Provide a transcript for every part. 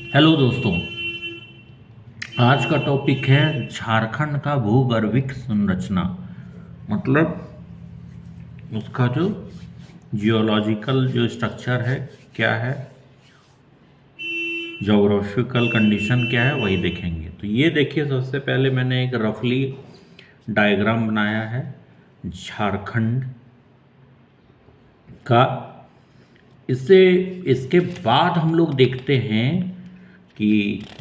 Hello दोस्तों। आज का टॉपिक है झारखंड का भूगर्भिक संरचना। मतलब उसका जो जियोलॉजिकल जो स्ट्रक्चर है क्या है, जोग्राफिकल कंडीशन क्या है, वही देखेंगे। तो ये देखिए, सबसे पहले मैंने एक रफली डायग्राम बनाया है झारखंड का। इससे इसके बाद हम लोग देखते हैं कि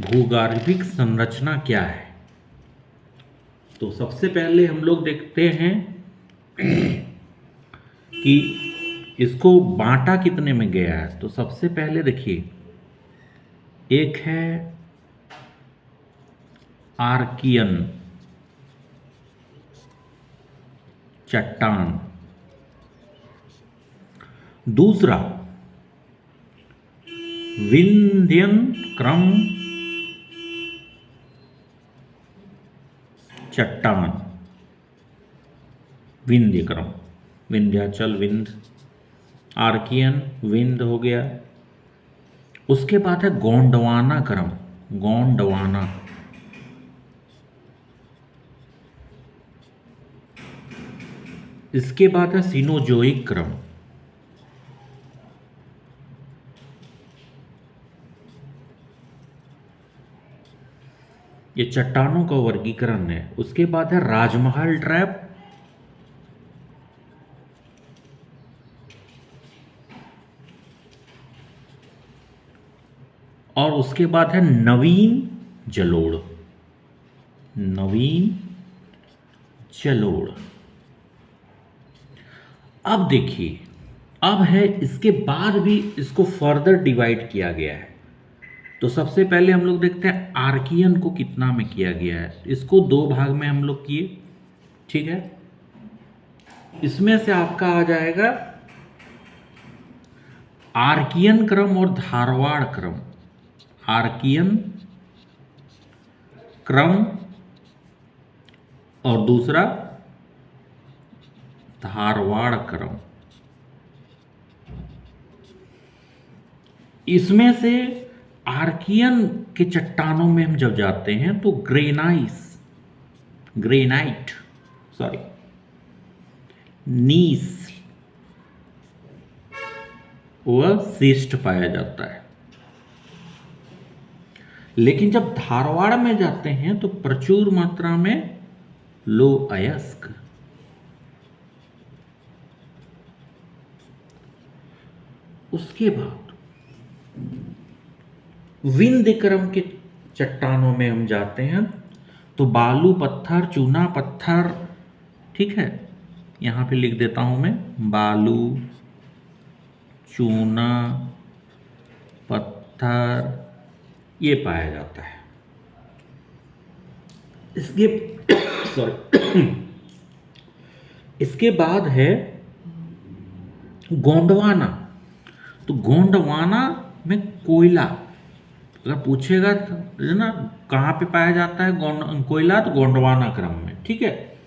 भूगर्भिक संरचना क्या है। तो सबसे पहले हम लोग देखते हैं कि इसको बांटा कितने में गया है। तो सबसे पहले देखिए, एक है आर्कियन चट्टान, दूसरा विंध्यन क्रम चट्टान, विंध्य क्रम, विंध्याचल विंध्य, आर्कियन विंध्य हो गया। उसके बाद है गोंडवाना क्रम, गोंडवाना। इसके बाद है सिनोजोइक क्रम। ये चट्टानों का वर्गीकरण है। उसके बाद है राजमहल ट्रैप, और उसके बाद है नवीन जलोढ़, नवीन जलोढ़। अब देखिए, अब है इसके बाद भी इसको फर्दर डिवाइड किया गया है। तो सबसे पहले हम लोग देखते हैं आर्कियन को कितना में किया गया है। इसको दो भाग में हम लोग किए, ठीक है। इसमें से आपका आ जाएगा आर्कियन क्रम और धारवाड़ क्रम, आर्कियन क्रम और दूसरा धारवाड़ क्रम। इसमें से आर्कियन के चट्टानों में हम जब जाते हैं तो ग्रेनाइट, सॉरी, नीस व शिस्ट पाया जाता है। लेकिन जब धारवाड़ में जाते हैं तो प्रचुर मात्रा में लो अयस्क। उसके बाद विंध्य क्रम के चट्टानों में हम जाते हैं तो बालू पत्थर, चूना पत्थर, ठीक है। यहां पे लिख देता हूं मैं, बालू, चूना पत्थर, ये पाया जाता है। इसके सॉरी इसके बाद है गोंडवाना। तो गोंडवाना में कोयला, अगर पूछेगा तो ना कहाँ पे पाया जाता है कोयला, तो गोंडवाना क्रम में, ठीक है।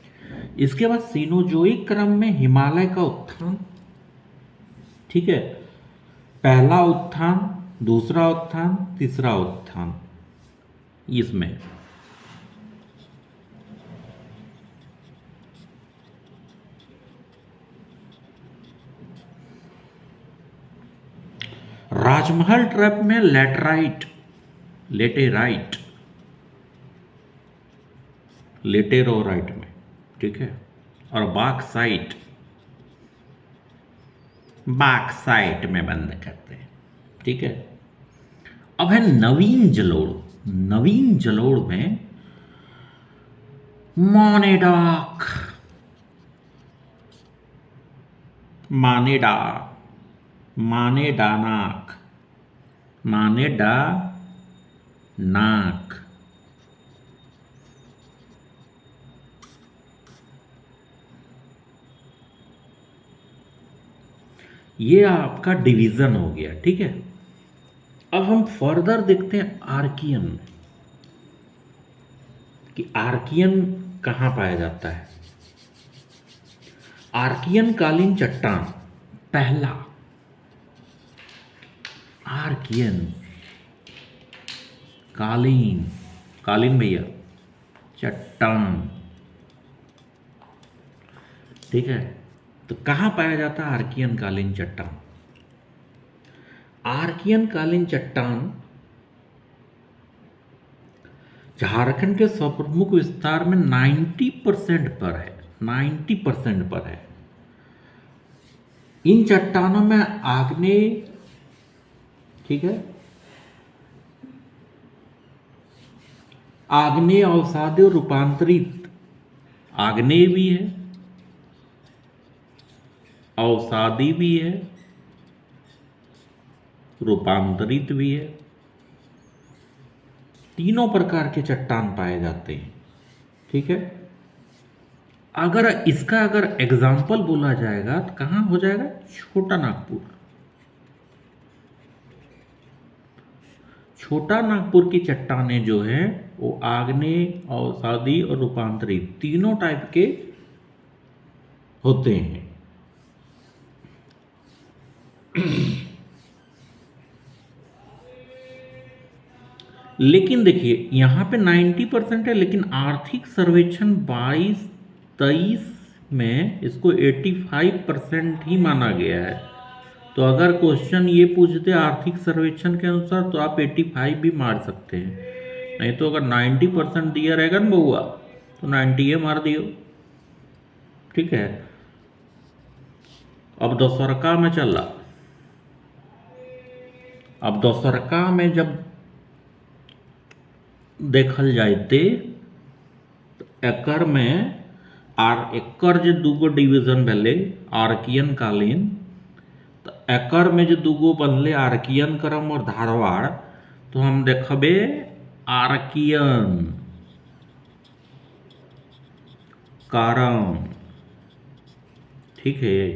इसके बाद सीनोजोइक क्रम में हिमालय का उत्थान, ठीक है। पहला उत्थान, दूसरा उत्थान, तीसरा उत्थान, इसमें राजमहल ट्रैप में लेटेराइट, लेटेरोराइट में, ठीक है। और बाक्साइट में बंद करते हैं, ठीक है। अब है नवीन जलोढ़। नवीन जलोढ़ में मानेडाक, मानेडा, मानेडानाक, मानेडानाक, ये आपका डिवीजन हो गया, ठीक है। अब हम फर्दर देखते हैं आर्कियन, कि आर्कियन कहाँ पाया जाता है। आर्कियन कालीन चट्टान, पहला आर्कियन कालीन, कालीन भैया, चट्टान, ठीक है। तो कहाँ पाया जाता है आर्कियन कालीन चट्टान? आर्कियन कालीन चट्टान झारखंड के स्वप्रमुख विस्तार में 90% पर है, 90% पर है। इन चट्टानों में आग्नेय, ठीक है, आग्नेय अवसादी और रूपांतरित, आग्नेय भी है, अवसादी भी है, रूपांतरित भी है, तीनों प्रकार के चट्टान पाए जाते हैं, ठीक है। अगर इसका अगर एग्जाम्पल बोला जाएगा तो कहाँ हो जाएगा? छोटा नागपुर। छोटा नागपुर की चट्टानें जो हैं वो आग्नेय, अवसादी और रूपांतरित तीनों टाइप के होते हैं। लेकिन देखिए यहाँ पे 90% है, लेकिन आर्थिक सर्वेक्षण 22-23 में इसको 85% ही माना गया है। तो अगर क्वेश्चन ये पूछते आर्थिक सर्वेक्षण के अनुसार तो आप 85 भी मार सकते हैं, नहीं तो अगर 90% दिया रहेगा ना बउआ तो 90 मार दियो, ठीक है। अब दोसरका में चला, अब दोसरका में जब देखल जाते एकर में एकर जो दूगो डिवीजन भेले आर्कियन कालीन, तो एकर में जो दूगो बनले आर्कियन क्रम और धारवाड़, तो हम देखबे आर्कियन कारम, ठीक है।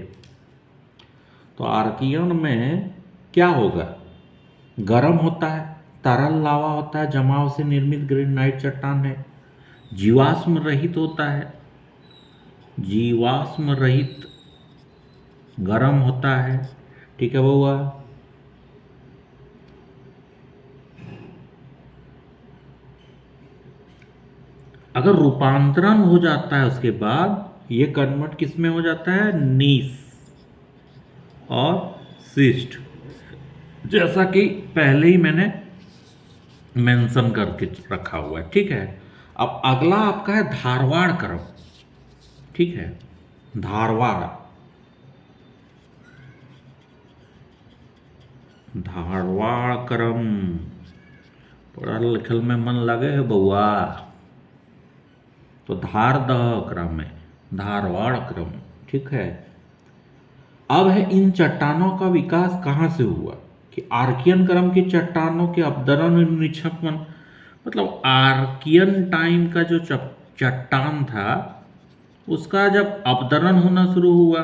तो आर्कियन में क्या होगा? गर्म होता है, तरल लावा होता है, जमाव से निर्मित ग्रेनाइट चट्टान है, जीवाश्म रहित होता है, जीवाश्म रहित, गर्म होता है, ठीक है बउआ। अगर रूपांतरण हो जाता है उसके बाद ये कन्वर्ट किस में हो जाता है? नीस और सिस्ट, जैसा कि पहले ही मैंने मेंशन करके रखा हुआ है, ठीक है। अब अगला आपका है धारवाड़ क्रम, ठीक है। धारवाड़, धारवाड़ क्रम पढ़ल लिखल में मन लगे है बउआ, तो धार दह क्रम है, धारवाड़ क्रम, ठीक है। अब है इन चट्टानों का विकास कहाँ से हुआ? कि आर्कियन क्रम की चट्टानों के अपदरण और निक्षेपण, मतलब आर्कियन टाइम का जो चट्टान था उसका जब अपदरण होना शुरू हुआ,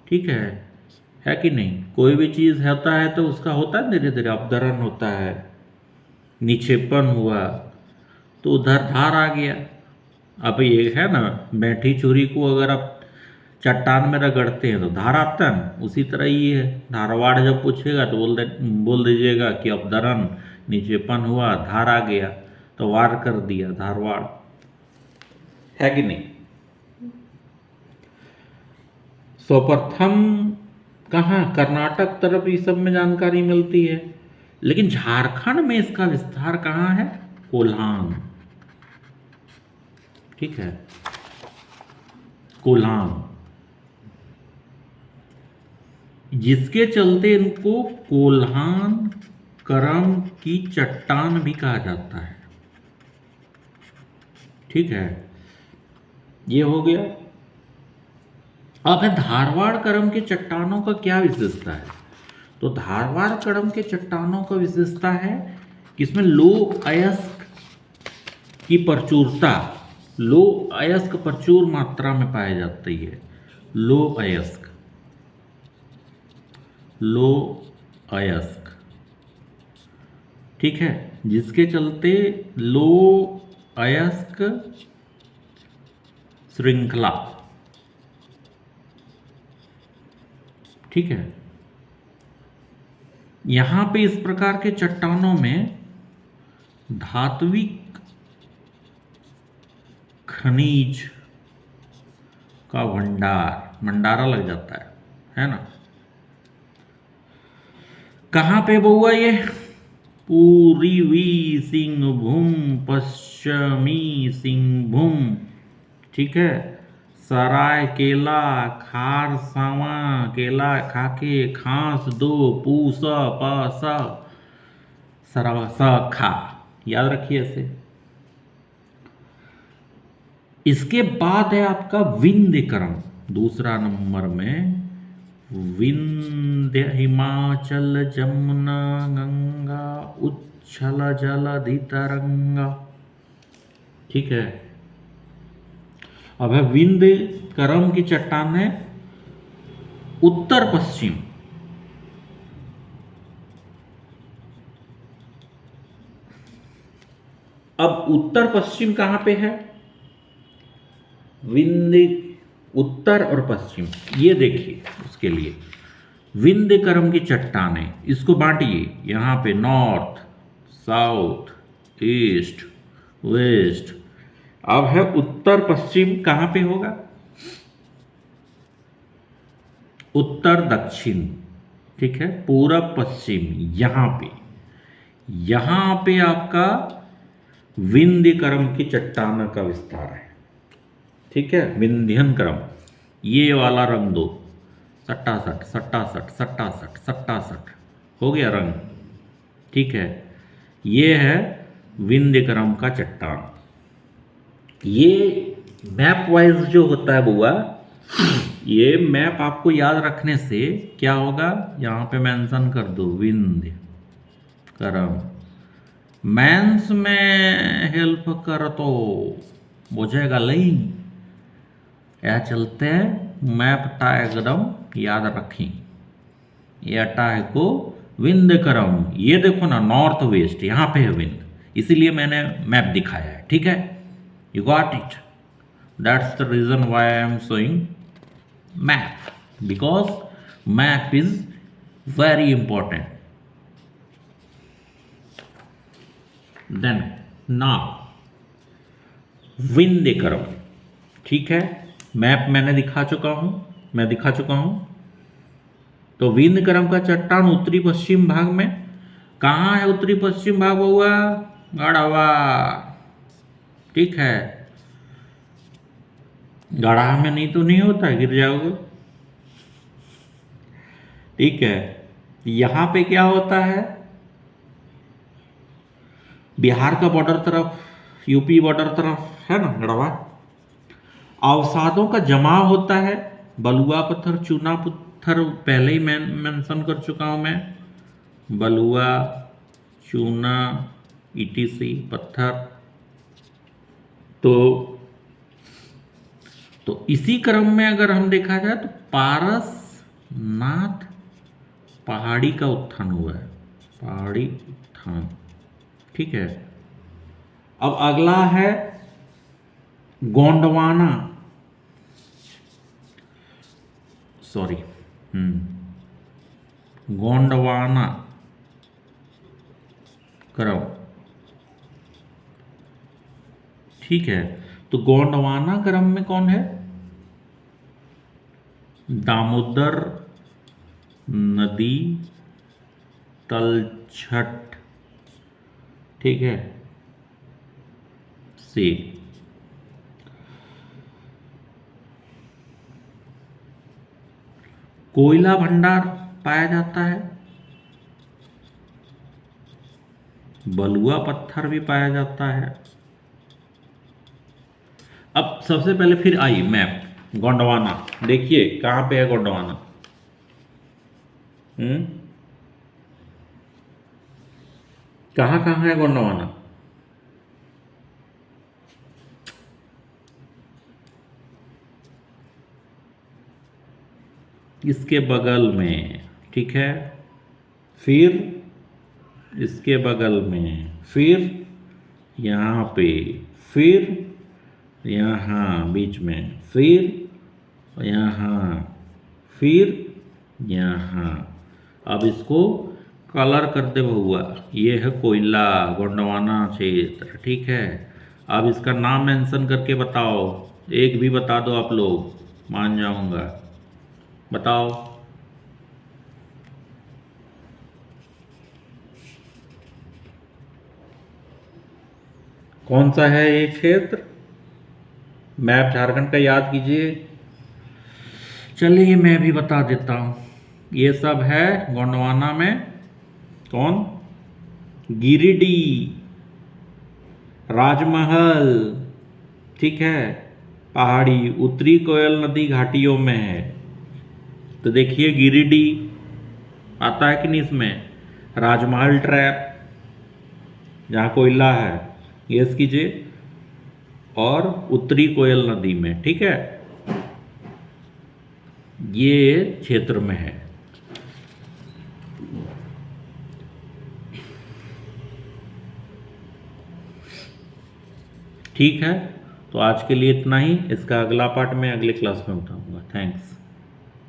ठीक है कि नहीं? कोई भी चीज़ होता है तो उसका होता है धीरे धीरे अपदरण होता है, निक्षेपण हुआ, तो उधर धार आ गया। अब ये है ना, बैठी छुरी को अगर आप चट्टान में रगड़ते हैं तो धार आता है, उसी तरह ये है। धारवाड़ जब पूछेगा तो बोल दीजिएगा कि अपदरण, निक्षेपण हुआ, धार आ गया, तो वार कर दिया, धारवाड़, है कि नहीं? सर्वप्रथम कहाँ? कर्नाटक तरफ ये सब में जानकारी मिलती है, लेकिन झारखंड में इसका विस्तार कहाँ है? कोल्हान, ठीक है, कोल्हान, जिसके चलते इनको कोल्हान करम की चट्टान भी कहा जाता है, ठीक है। ये हो गया। अब है धारवाड़ करम के चट्टानों का क्या विशेषता है? तो धारवाड़ करम के चट्टानों का विशेषता है कि इसमें लो अयस्क की प्रचुरता, लो अयस्क प्रचुर मात्रा में पाई जाती है, लो अयस्क, लो अयस्क, ठीक है, जिसके चलते लो अयस्क श्रृंखला, ठीक है। यहां पे इस प्रकार के चट्टानों में धात्विक खनिज का भंडार, भंडारा लग जाता है ना। कहाँ पे बउआ ये? पूर्वी सिंहभूम, पश्चिमी सिंहभूम, ठीक है। सरायकेला, खारसावा, केला खाके, खास दो, पूसा पासा, सरसा खा, याद रखिए ऐसे। इसके बाद है आपका विंध्य क्रम, दूसरा नंबर में विंध्य, हिमाचल, जमुना, गंगा, उच्छल जलधि तरंगा, ठीक है। अब है विंध्य क्रम की चट्टान है उत्तर पश्चिम, अब उत्तर पश्चिम कहां पे है? विंध्य उत्तर और पश्चिम, ये देखिए। उसके लिए विंध्य क्रम की चट्टानें, इसको बांटिए, यहां पे नॉर्थ, साउथ, ईस्ट, वेस्ट। अब है उत्तर पश्चिम, कहां पे होगा? उत्तर दक्षिण, ठीक है। पूरब पश्चिम यहां पे आपका विंध्य क्रम की चट्टान का विस्तार है, ठीक है। विंध्यन क्रम, ये वाला रंग दो, सट्टासठ सट्टासठ सट्टासठ सट्टासठ, हो गया रंग, ठीक है। ये है विंध्य क्रम का चट्टान। ये मैप वाइज जो होता है बुआ, ये मैप आपको याद रखने से क्या होगा, यहां पे मेंशन कर दो विंध्य क्रम। मैंस में हेल्प कर तो बुझेगा नहीं, यह चलते हैं मैप टा एकदम याद रखें। यह टा है को विंध्य क्रम, ये देखो ना, नॉर्थ वेस्ट यहां पे है विंध्य, इसीलिए मैंने मैप दिखाया है, ठीक है। You got it, that's the reason why I am showing map, because map is very important. Then now Vindhya क्रम, ठीक है। मैप मैंने दिखा चुका हूं, तो विंध्य क्रम का चट्टान उत्तरी पश्चिम भाग में, कहां है उत्तरी पश्चिम भाग हुआ? गढ़वा, ठीक है। गढ़ा में नहीं तो नहीं होता, गिर जाओगे, ठीक है। यहां पे क्या होता है? बिहार का बॉर्डर तरफ, यूपी बॉर्डर तरफ है ना गढ़वा। अवसादों का जमाव होता है, बलुआ पत्थर, चूना पत्थर पहले ही मैं मेंशन कर चुका हूं मैं, बलुआ, चूना, ईटीसी पत्थर। तो इसी क्रम में अगर हम देखा जाए तो पारसनाथ पहाड़ी का उत्थान हुआ है, पहाड़ी उत्थान, ठीक है। अब अगला है गोंडवाना, सॉरी, गोंडवाना क्रम, ठीक है। तो गोंडवाना क्रम में कौन है? दामोदर नदी तलछट, ठीक है, से कोयला भंडार पाया जाता है, बलुआ पत्थर भी पाया जाता है। अब सबसे पहले फिर आइए मैप, गोंडवाना देखिए कहां पे है गोंडवाना। कहां कहां है गोंडवाना? इसके बगल में, ठीक है। फिर इसके बगल में, फिर यहाँ पे, फिर यहाँ बीच में, फिर यहाँ, फिर यहाँ। अब इसको कलर कर दे बहुआ। ये है कोयला, गोंडवाना क्षेत्र, ठीक है। अब इसका नाम मेंशन करके बताओ, एक भी बता दो आप लोग, मान जाऊंगा। बताओ। कौन सा है ये क्षेत्र? मैप झारखंड का याद कीजिए। चलिए मैं भी बता देता हूँ, ये सब है गोंडवाना में। कौन? गिरिडीह, राजमहल, ठीक है। पहाड़ी उत्तरी कोयल नदी घाटियों में है। तो देखिए गिरिडीह आता है कि नहीं इसमें। राजमहल ट्रैप जहाँ कोयला है, गेस कीजिए। और उत्तरी कोयल नदी में, ठीक है, ये क्षेत्र में है। ठीक है, तो आज के लिए इतना ही। इसका अगला पार्ट मैं अगले क्लास में उठाऊंगा। थैंक्स।